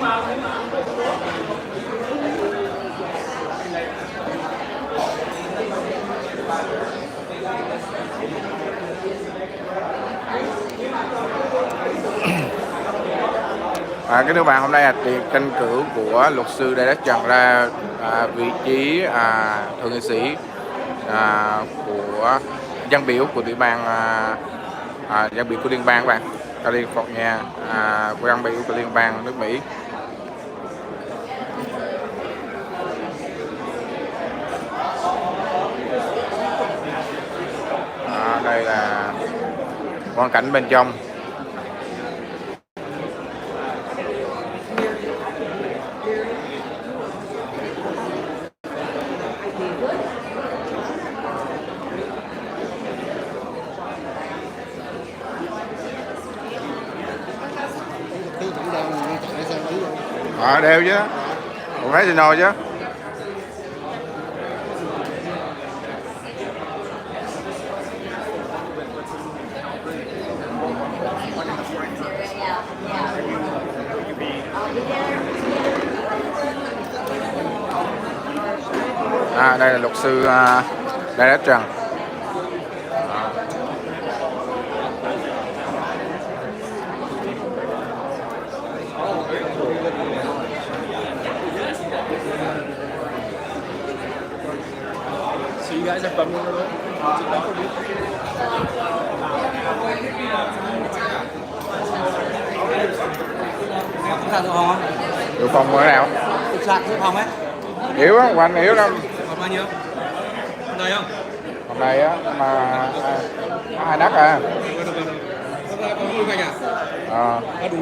Cái thưa bạn, hôm nay là tiệc tranh cử của luật sư Trần ra vị trí thượng nghị sĩ của dân biểu của tiểu bang dân biểu của liên bang các bạn, California, của dân biểu của liên bang nước Mỹ. Đây là quan cảnh bên trong. Đều chứ, còn thấy gì nồi chứ. Đây là luật sư Trần. So you guys are from Illinois? Sạc dự phòng không? Dự phòng ở nào? Sạc dự phòng ấy. Yếu á, quanh yếu lắm. Còn bao nhiêu? Hôm nay không? Hôm nay á, mà 2 nấc à. Có 10 gạch à? Đủ.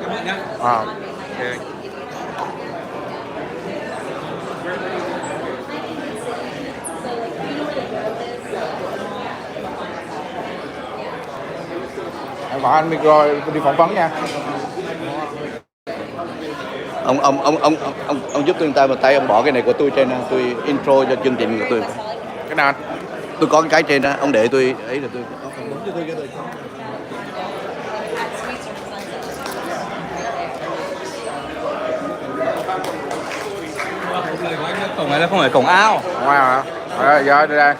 Cảm ơn nhá. Okay. Bỏ anh micro đi phỏng vấn nha. Ông giúp tôi một tay, ông bỏ cái này của tôi trên, tôi intro cho chương trình của tôi. Cái nào anh? Tôi có cái trên đó, ông để tôi ấy là tôi phỏng vấn cho tôi cái tôi. Cổng này là không phải cổng ao. Cổng ao hả? Rồi đi đây.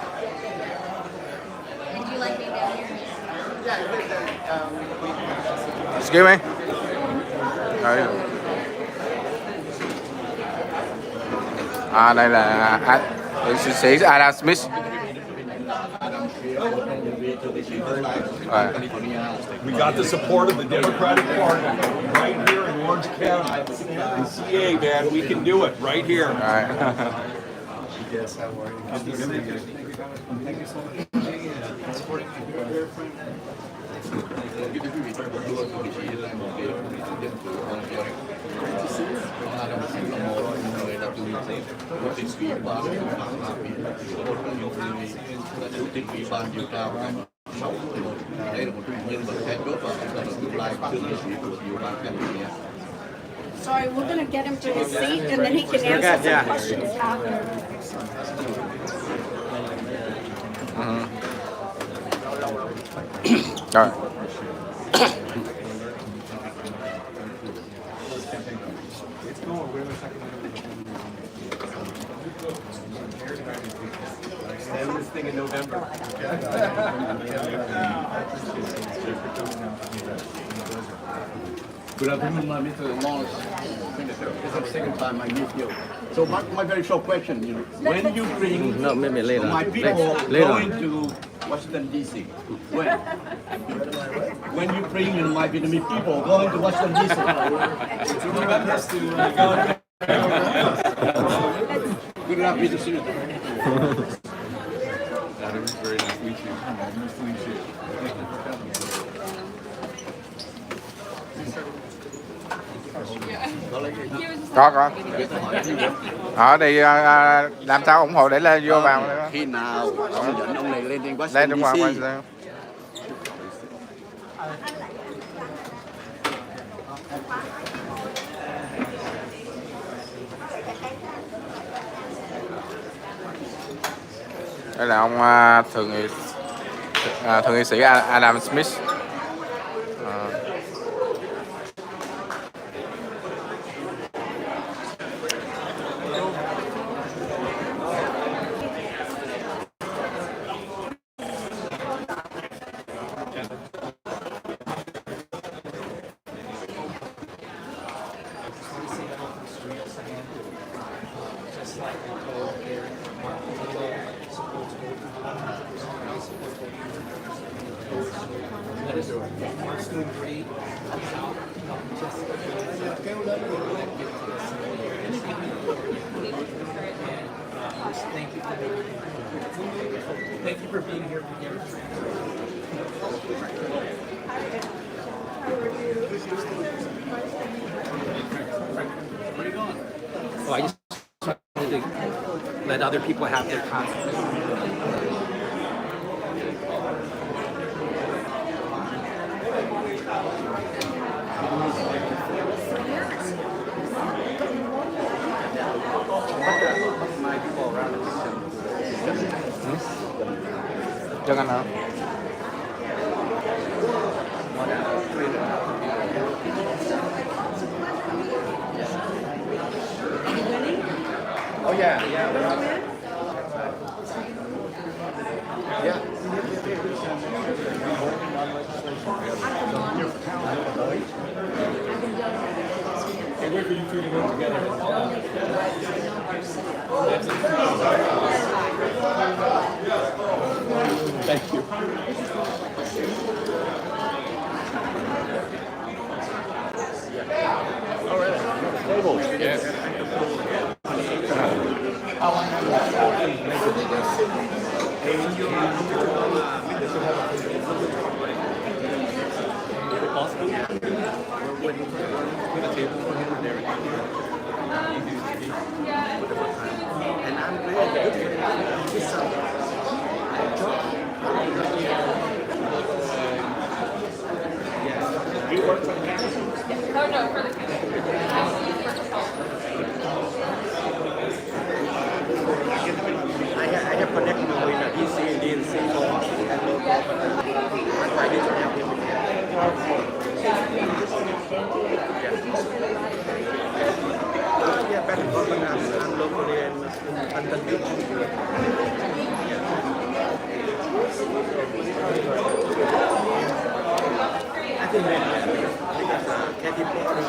Excuse me. Đây là tiến sĩ Adam Smith. We got the support of the Democratic Party right here in Orange County. In CA, man, we can do it right here. Yes, how are you? Thank you so much. Đây là một trong những nhân vật then chốt và tương lai thượng nghị sĩ của nhiều bang California. Sorry, we're going to get him to his seat and then he can answer some questions after. Rồi. Stand this thing in November. Good afternoon, Mr. Morris. This is the second time I meet you. So my very short question, when you bring my people going to Washington D.C., when you bring my Vietnamese people going to Washington D.C., good enough, Mr. Senator. That is very nice to meet you. Nice to meet you. Có. Ở đây làm sao ủng hộ để lên vô vào. Khi nào ông dẫn ông này lên Washington Lên đúng D.C. không? Đây là ông thượng nghị sĩ Adam Smith. Thank you for being here. Where are you going? Oh, I just wanted to let other people have their time. Jangan hả? Oh yeah, yeah. Yeah. Can't wait for you two to work together. Thank you. All right. Tables. Yes. I have connected between DC and DNC for and local. I need to help him with that. Yeah, better government and locally and I think because Katie Porter,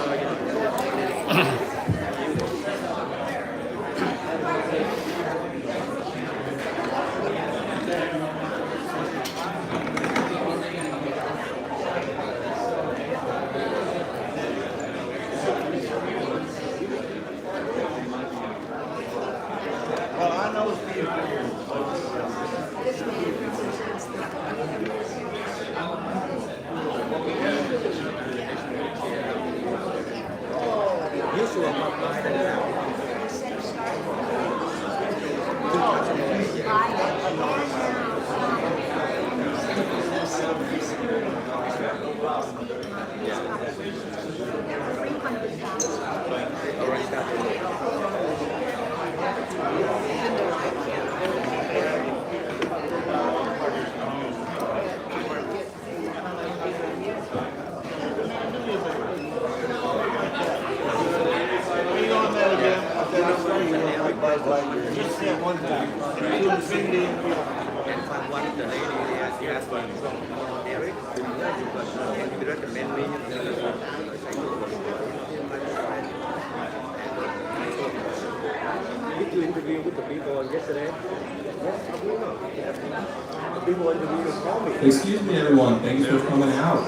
Excuse me, everyone. Thanks for coming out.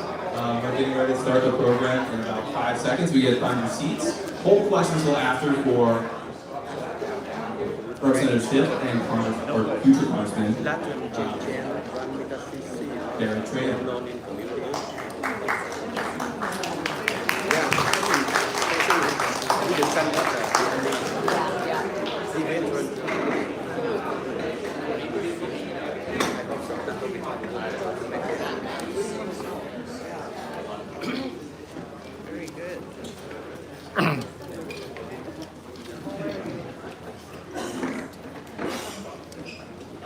We're getting ready to start the program in about 5 seconds. We get to find your seats. Hold questions till after for Representative Schiff and or future Congressman Derek Tran.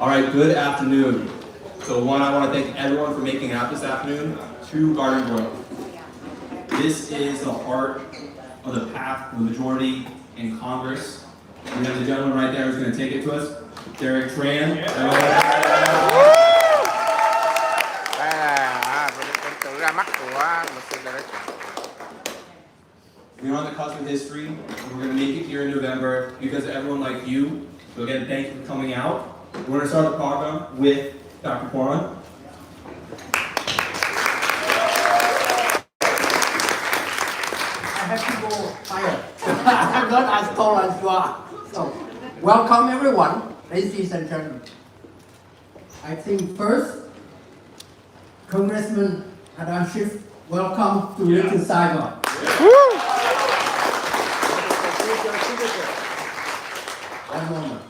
All right, good afternoon. So one, I want to thank everyone for making it out this afternoon to Garden Grove. This is the heart of the path of the majority in Congress. We have the gentleman right there who's going to take it to us, Derek Tran. Đây là tự ra mắt của luật sư Derek. We're on the cusp of history, and we're going to make it here in November because of everyone like you. So again, thank you for coming out. We're going to start the program with Dr. Poran. I have to go higher. I'm not as tall as you are. So, welcome everyone, ladies and gentlemen. I think first, Congressman Adam Schiff, welcome to Little Saigon. One moment.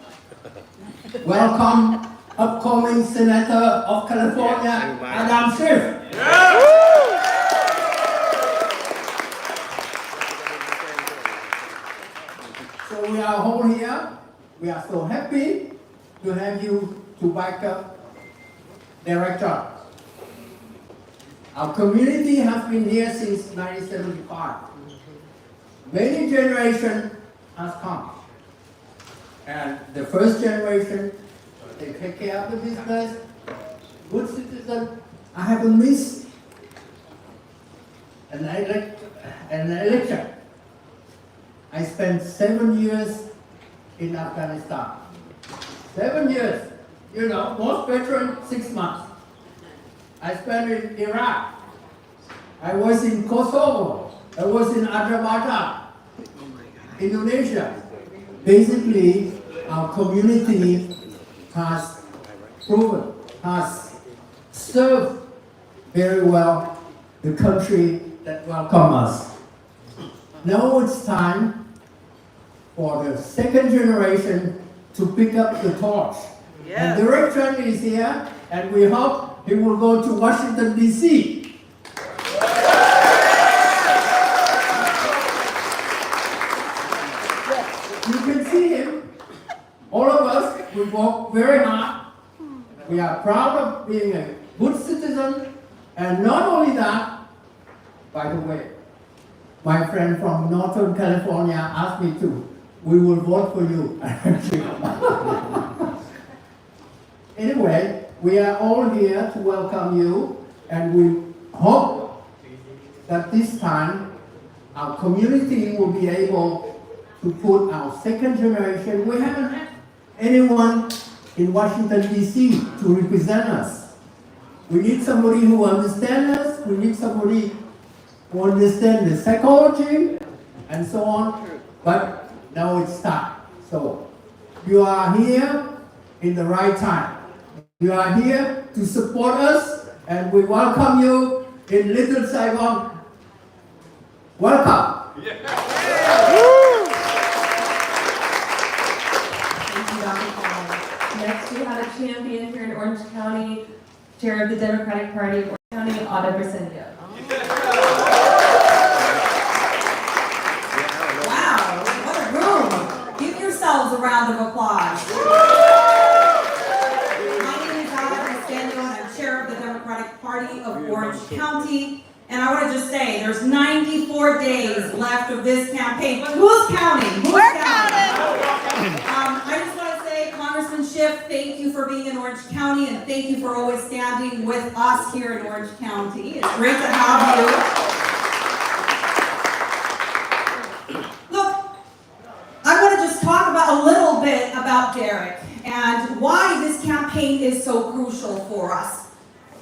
Welcome, upcoming Senator of California, Adam Schiff. So we are all here. We are so happy to have you to back up Director. Our community has been here since 1975. Many generations has come. And the first generation, they take care of the business, good citizen. I haven't missed an election. I spent 7 years in Afghanistan. 7 years. You know, most veterans 6 months. I spent in Iraq. I was in Kosovo. I was in Azerbaijan, Indonesia. Basically, our community has proven, has served very well the country that welcomed us. Now it's time for the second generation to pick up the torch. And Director is here, and we hope he will go to Washington, D.C. You can see him. All of us, we work very hard. We are proud of being a good citizen. And not only that, by the way, my friend from Northern California asked me to. We will vote for you. Anyway, we are all here to welcome you, and we hope that this time our community will be able to put our second generation. We haven't had anyone in Washington, D.C. to represent us. We need somebody who understands us. We need somebody who understands the psychology and so on. But now it's time. So you are here in the right time. You are here to support us, and we welcome you in Little Saigon. Welcome. Thank you, Dr. Paul. Next, we have a champion here in Orange County, Chair of the Democratic Party of Orange County, Otto Brisendio. Wow, what a room. Give yourselves a round of applause. My name is Otto Brisendio, and I'm Chair of the Democratic Party of Orange County. And I want to just say, there's 94 days left of this campaign. But who's counting? We're counting. I just want to say, Congressman Schiff, thank you for being in Orange County, and thank you for always standing with us here in Orange County. It's great to have you. Look, I want to just talk about a little bit about Derek and why this campaign is so crucial for us.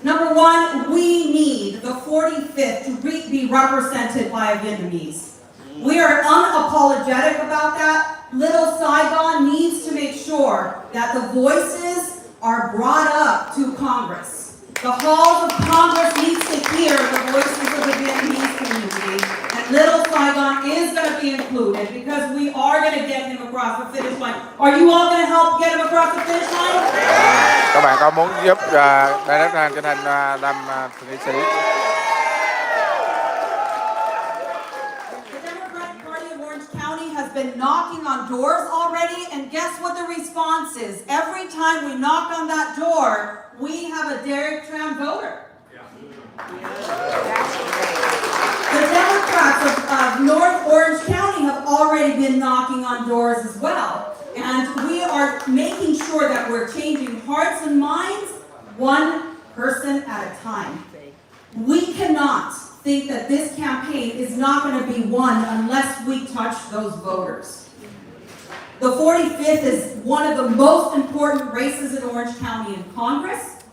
Number one, we need the 45th to be represented by a Vietnamese. We are unapologetic about that. Little Saigon needs to make sure that the voices are brought up to Congress. The halls of Congress needs to hear the voices of the Vietnamese community. And Little Saigon is going to be included because we are going to get him across the finish line. Are you all going to help get him across the finish line? Các bạn có muốn giúp Director trở thành làm thượng nghị sĩ? The Democratic Party of Orange County has been knocking on doors already, and guess what the response is? Every time we knock on that door, we have a Derek Tran voter. The Democrats of North Orange County have already been knocking on doors as well. And we are making sure that we're changing hearts and minds one person at a time. We cannot think that this campaign is is not going to be won unless we touch those voters. The 45th is one of the most important races in Orange County in Congress,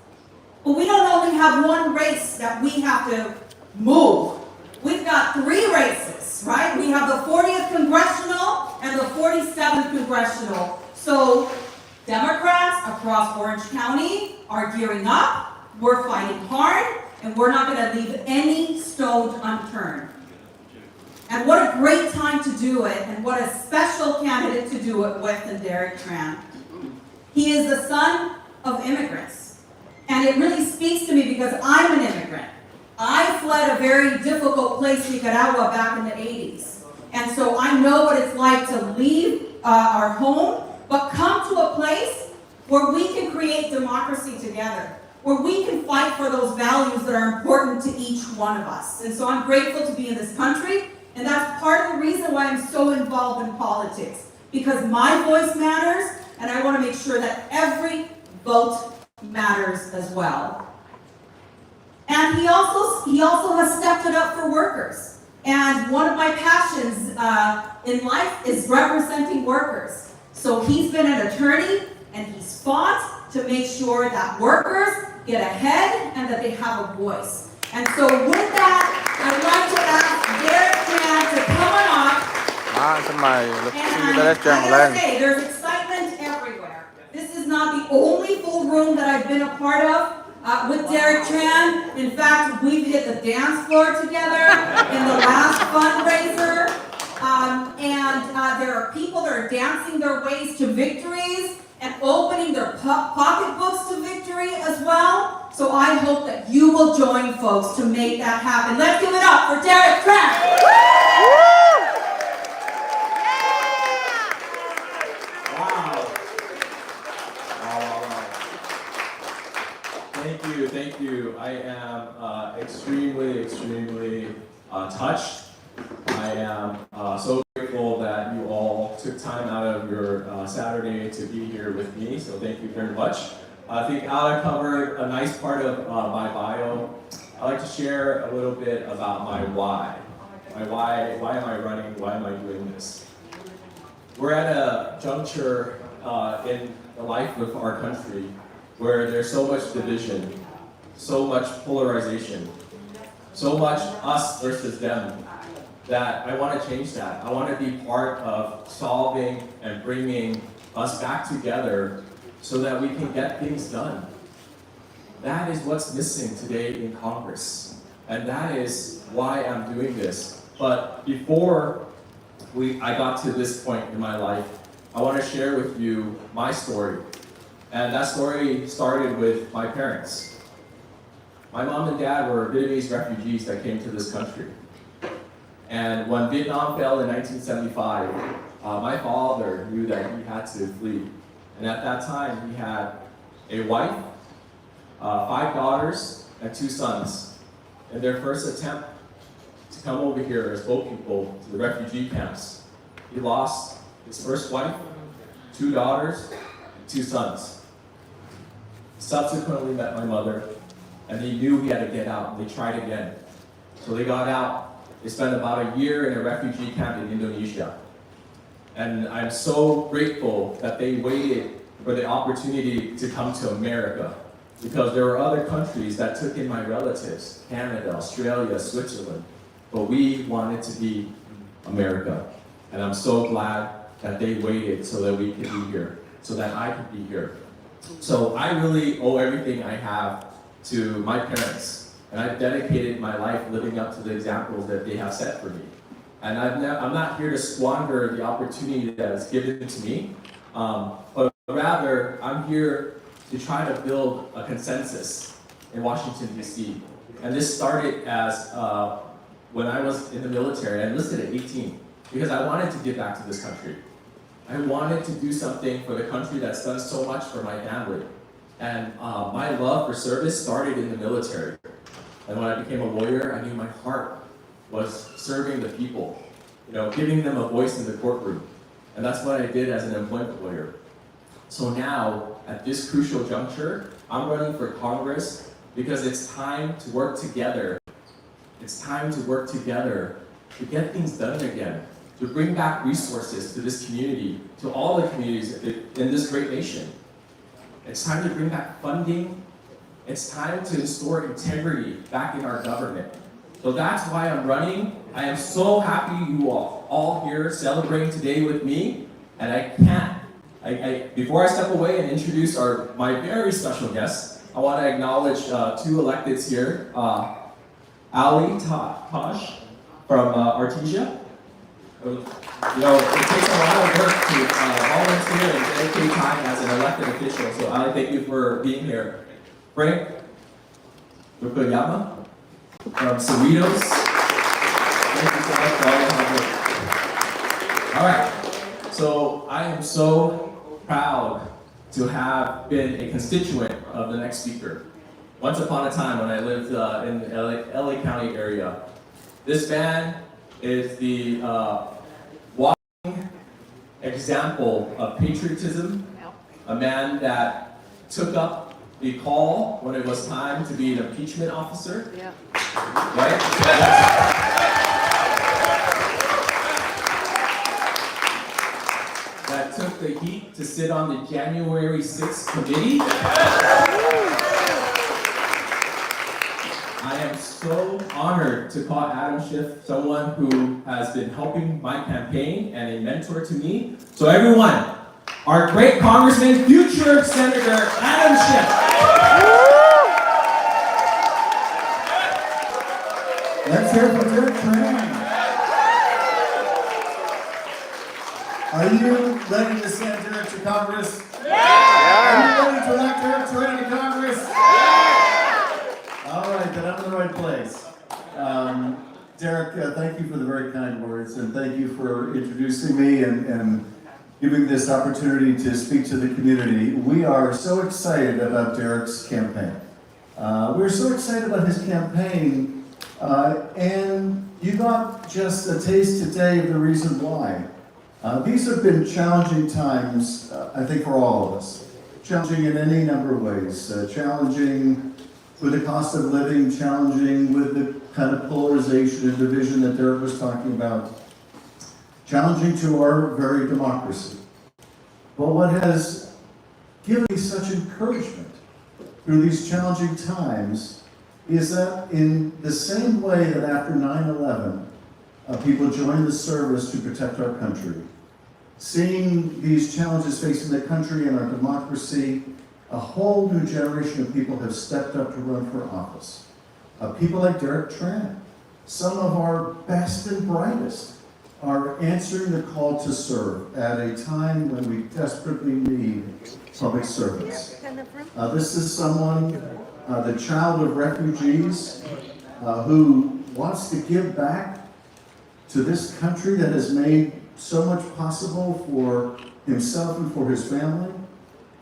but we don't only have one race that we have to move. We've got 3 races, right? We have the 40th Congressional and the 47th Congressional. So Democrats across Orange County are gearing up, we're fighting hard, and we're not going to leave any stone unturned. And what a great time to do it, and what a special candidate to do it with than Derek Tran. He is the son of immigrants. And it really speaks to me because I'm an immigrant. I fled a very difficult place, Nicaragua, back in the 80s. And so I know what it's like to leave our home, but come to a place where we can create democracy together, where we can fight for those values that are important to each one of us. And so I'm grateful to be in this country, and that's part of the reason why I'm so involved in politics, because my voice matters, and I want to make sure that every vote matters as well. And he also has stepped it up for workers. And one of my passions in life is representing workers. So he's been an attorney, and he's fought to make sure that workers get ahead and that they have a voice. And so with that, I'd like to ask Derek Tran to come on up. Xin mời luật sư And Đài I Đắc Trần gotta lên. say, there's excitement everywhere. This is not the only full room that I've been a part of with Derek Tran. In fact, we've hit the dance floor together in the last fundraiser. There are people that are dancing their ways to victories and opening their pocketbooks to victory as well. So I hope that you will join folks to make that happen. Let's give it up for Derek Tran. Thank you. I am extremely touched. I am so grateful that you all took time out of your Saturday to be here with me, so thank you very much. I think Alec covered a nice part of my bio. I'd like to share a little bit about my why. My why am I running? Why am I doing this? We're at a juncture in the life of our country where there's so much division, so much polarization, so much us versus them, that I want to change that. I want to be part of solving and bringing us back together so that we can get things done. That is what's missing today in Congress. And that is why I'm doing this. But before I got to this point in my life, I want to share with you my story. And that story started with my parents. My mom and dad were Vietnamese refugees that came to this country. And when Vietnam fell in 1975, my father knew that he had to flee. And at that time, he had a wife, 5 daughters, and 2 sons. In their first attempt to come over here as boat people to the refugee camps, he lost his first wife, 2 daughters, and 2 sons. He subsequently met my mother, and he knew he had to get out, and they tried again. So they got out. They spent about a year in a refugee camp in Indonesia. And I'm so grateful that they waited for the opportunity to come to America, because there were other countries that took in my relatives, Canada, Australia, Switzerland, but we wanted to be America. And I'm so glad that they waited so that we could be here, so that I could be here. So I really owe everything I have to my parents. And I've dedicated my life living up to the examples that they have set for me. And I'm not here to squander the opportunity that is given to me, but rather I'm here to try to build a consensus in Washington, D.C. And this started as when I was in the military. I enlisted at 18 because I wanted to give back to this country. I wanted to do something for the country that's done so much for my family. And my love for service started in the military. And when I became a lawyer, I knew my heart was serving the people, giving them a voice in the courtroom. And that's what I did as an employment lawyer. So now, at this crucial juncture, I'm running for Congress because it's time to work together. It's time to work together to get things done again, to bring back resources to this community, to all the communities in this great nation. It's time to bring back funding. It's time to restore integrity back in our government. So that's why I'm running. I am so happy you are all here celebrating today with me. And before I step away and introduce my very special guests, I want to acknowledge two electeds here. Ali Taj from Artesia. You know, it takes a lot of work to volunteer and dedicate time as an elected official. So Ali, thank you for being here. Frank Yokoyama from Cerritos. Thank you so much for all your hard work. All right, so I am so proud to have been a constituent of the next speaker. Once upon a time when I lived in the LA County area, this man is the walking example of patriotism, a man that took up the call when it was time to be an impeachment officer. Yeah. Right? That took the heat to sit on the January 6th committee. I am so honored to call Adam Schiff someone who has been helping my campaign and a mentor to me. So everyone, our great Congressman, future Senator Adam Schiff. Let's hear it for Trần. Are you ready to send Derek to Congress? Yeah! Are you ready to elect Derek Trần to Congress? Yeah! All right, then I'm in the right place. Derek, thank you for the very kind words, and thank you for introducing me and giving this opportunity to speak to the community. We are so excited about Derek's campaign. We're so excited about his campaign, and you got just a taste today of the reason why. These have been challenging times, I think, for all of us. Challenging in any number of ways. Challenging with the cost of living, challenging with the kind of polarization and division that Derek was talking about. Challenging to our very democracy. But what has given me such encouragement through these challenging times is that in the same way that after 9/11, people joined the service to protect our country, seeing these challenges facing the country and our democracy, a whole new generation of people have stepped up to run for office. People like Derek Trần, some of our best and brightest, are answering the call to serve at a time when we desperately need public service. This is someone, the child of refugees, who wants to give back to this country that has made so much possible for himself and for his family.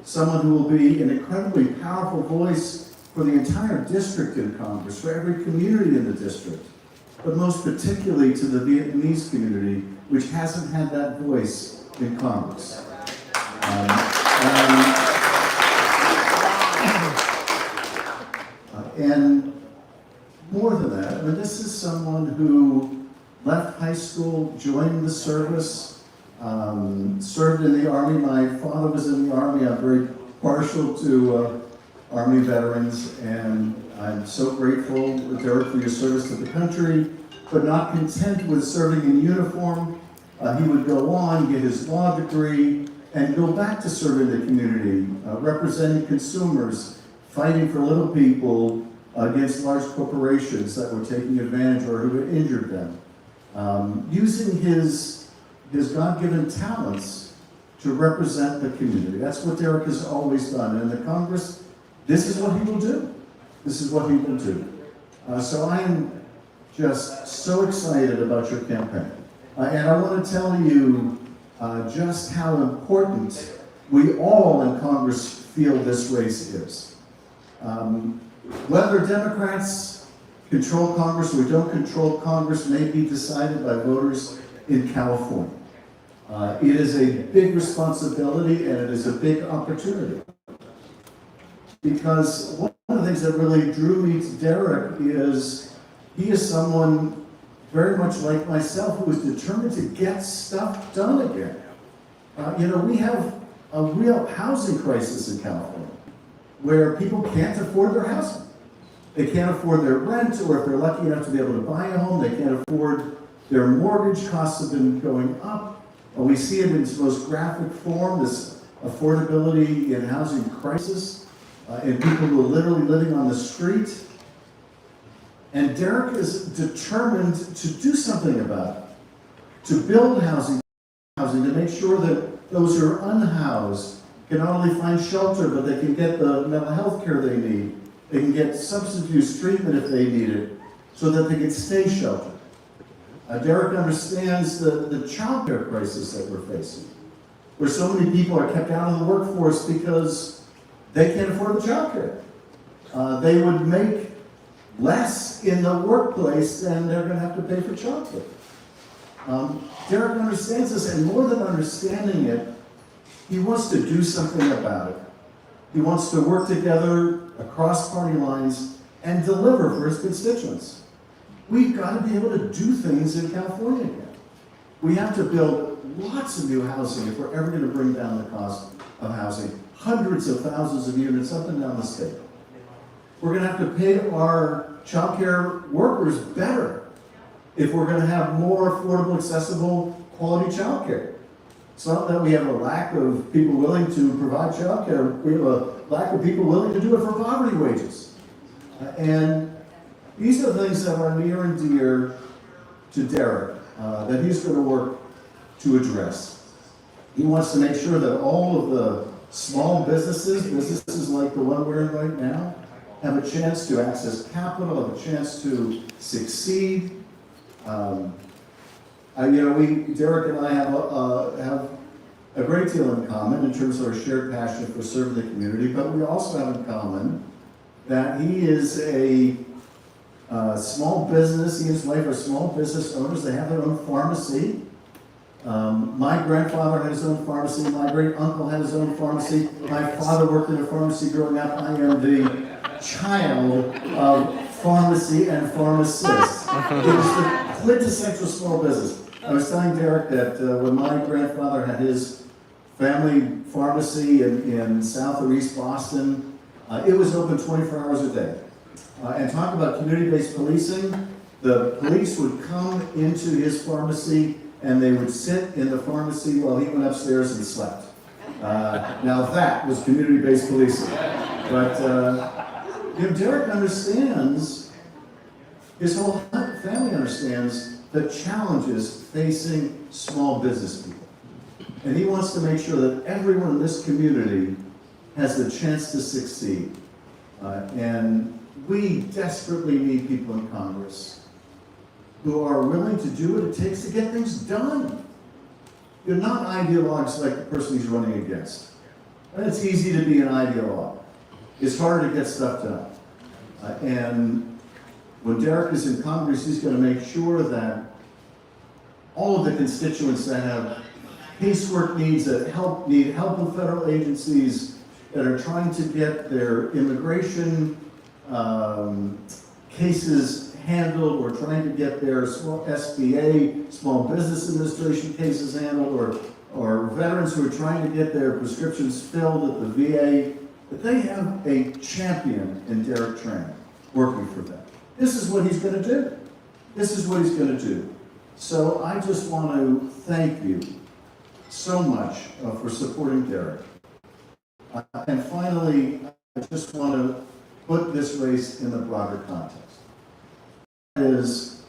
Someone who will be an incredibly powerful voice for the entire district in Congress, for every community in the district, but most particularly to the Vietnamese community, which hasn't had that voice in Congress. And more than that, I mean, this is someone who left high school, joined the service, served in the Army. My father was in the Army. I'm very partial to Army veterans, and I'm so grateful, Derek, for your service to the country. But not content with serving in uniform, he would go on, get his law degree, and go back to serving the community, representing consumers, fighting for little people against large corporations that were taking advantage or who had injured them. Using his God-given talents to represent the community. That's what Derek has always done. And in the Congress, this is what he will do. This is what he will do. So I'm just so excited about your campaign. And I want to tell you just how important we all in Congress feel this race is. Whether Democrats control Congress or we don't control Congress may be decided by voters in California. It is a big responsibility and it is a big opportunity. Because one of the things that really drew me to Derek is he is someone very much like myself, who is determined to get stuff done again. We have a real housing crisis in California, where people can't afford their housing. They can't afford their rent, or if they're lucky enough to be able to buy a home, they can't afford their mortgage. Costs have been going up. We see it in its most graphic form, this affordability in housing crisis, in people who are literally living on the street. And Derek is determined to do something about it, to build housing, to make sure that those who are unhoused can not only find shelter, but they can get the mental health care they need. They can get substance abuse treatment if they need it, so that they can stay sheltered. Derek understands the child care crisis that we're facing, where so many people are kept out of the workforce because they can't afford the child care. They would make less in the workplace than they're going to have to pay for child care. Derek understands this, and more than understanding it, he wants to do something about it. He wants to work together across party lines and deliver for his constituents. We've got to be able to do things in California again. We have to build lots of new housing if we're ever going to bring down the cost of housing. Hundreds of thousands of units up and down the state. We're going to have to pay our child care workers better if we're going to have more affordable, accessible, quality child care. It's not that we have a lack of people willing to provide child care. We have a lack of people willing to do it for poverty wages. And these are things that are near and dear to Derek, that he's going to work to address. He wants to make sure that all of the small businesses like the one we're in right now, have a chance to access capital, have a chance to succeed. Derek and I have a great deal in common in terms of our shared passion for serving the community, but we also have in common that he is a small business, he and his wife are small business owners. They have their own pharmacy. My grandfather had his own pharmacy, my great uncle had his own pharmacy, my father worked in a pharmacy growing up. I am the child of pharmacy and pharmacists. It was the quintessential small business. I was telling Derek that when my grandfather had his family pharmacy in South or East Boston, it was open 24 hours a day. And talk about community-based policing, the police would come into his pharmacy and they would sit in the pharmacy while he went upstairs and slept. Now that was community-based policing. But Derek understands, his whole family understands the challenges facing small business people. And he wants to make sure that everyone in this community has the chance to succeed. And we desperately need people in Congress who are willing to do what it takes to get things done. You're not ideologues like the person he's running against. And it's easy to be an ideologue. It's harder to get stuff done. And when Derek is in Congress, he's going to make sure that all of the constituents that have casework needs, that need help with federal agencies, that are trying to get their immigration cases handled, or trying to get their small SBA, Small Business Administration cases handled, or veterans who are trying to get their prescriptions filled at the VA, that they have a champion in Derek Tran working for them. This is what he's going to do. This is what he's going to do. So I just want to thank you so much for supporting Derek. And finally, I just want to put this race in the broader context. That is,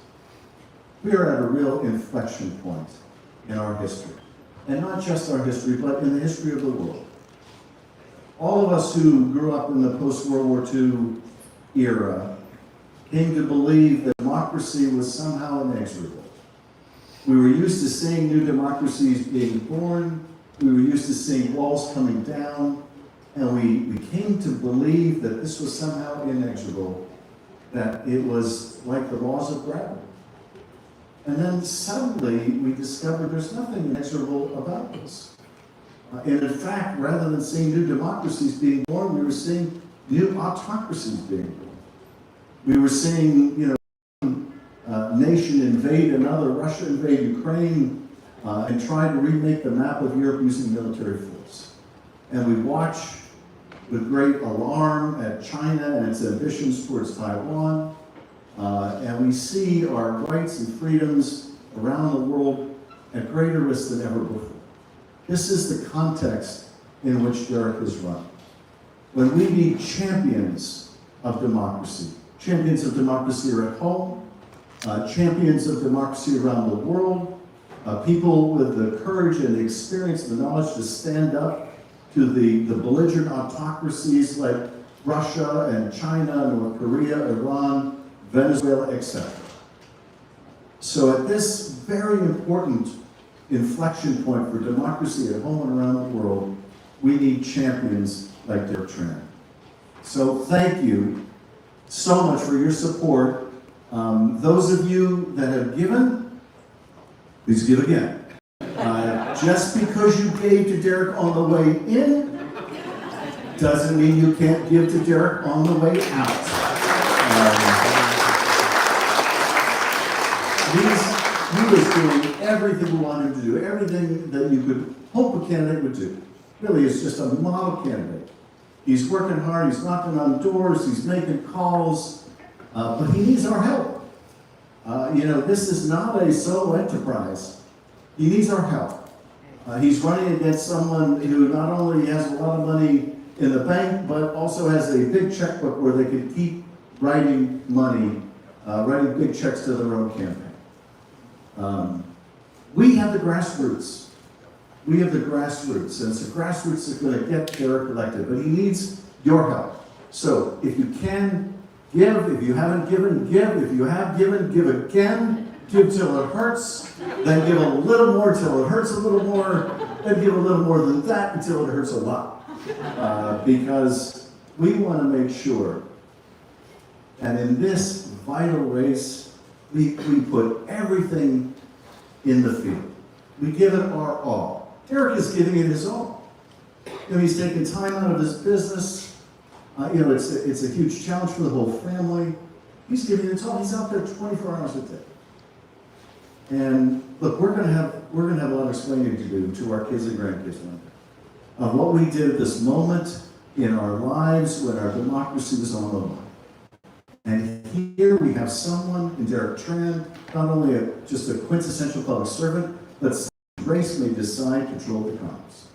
we are at a real inflection point in our history. And not just our history, but in the history of the world. All of us who grew up in the post-World War II era came to believe that democracy was somehow inexorable. We were used to seeing new democracies being born. We were used to seeing walls coming down. And we came to believe that this was somehow inexorable, that it was like the laws of gravity. And then suddenly we discovered there's nothing inexorable about this. And in fact, rather than seeing new democracies being born, we were seeing new autocracies being born. We were seeing, nation invade another, Russia invade Ukraine, and try to remake the map of Europe using military force. And we watch with great alarm at China and its ambitions towards Taiwan. And we see our rights and freedoms around the world at greater risk than ever before. This is the context in which Derek is run. When we need champions of democracy are at home, champions of democracy around the world, people with the courage and the experience and the knowledge to stand up to the belligerent autocracies like Russia and China, North Korea, Iran, Venezuela, etc. So at this very important inflection point for democracy at home and around the world, we need champions like Derek Tran. So thank you so much for your support. Those of you that have given, please give again. Just because you gave to Derek on the way in doesn't mean you can't give to Derek on the way out. He was doing everything we wanted him to do, everything that you could hope a candidate would do. Really, is just a model candidate. He's working hard, he's knocking on doors, he's making calls, but he needs our help. This is not a solo enterprise. He needs our help. He's running against someone who not only has a lot of money in the bank, but also has a big checkbook where they could keep writing money, writing big checks to their own campaign. We have the grassroots. We have the grassroots, and it's the grassroots that's going to get Derek elected, but he needs your help. So if you can, give. If you haven't given, give. If you have given, give again. Give till it hurts, then give a little more till it hurts a little more, then give a little more than that until it hurts a lot. Because we want to make sure that in this vital race, we put everything in the field. We give it our all. Derek is giving it his all. He's taking time out of his business. It's a huge challenge for the whole family. He's giving it his all. He's out there 24 hours a day. And look, we're gonna have a lot of explaining to do to our kids and grandkids one day of what we did at this moment in our lives when our democracy was on the line. And here we have someone in Derek Tran, not only just a quintessential public servant, but race may decide control of the Congress.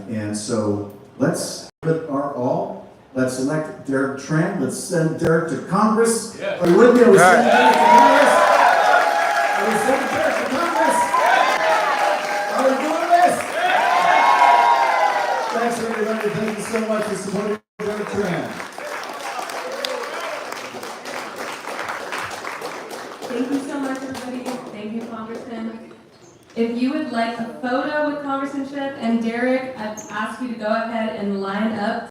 And so let's give it our all. Let's elect Derek Tran. Let's send Derek to Congress. Yeah. Are you with me? Are we sending Derek to Congress? Are we sending Derek to Congress? Are we doing this? Thanks, everybody. Thank you so much for supporting Derek Tran. Thank you so much, everybody. Thank you, Congressman. If you would like a photo with Congressman Schiff and Derek, I'd ask you to go ahead and line up.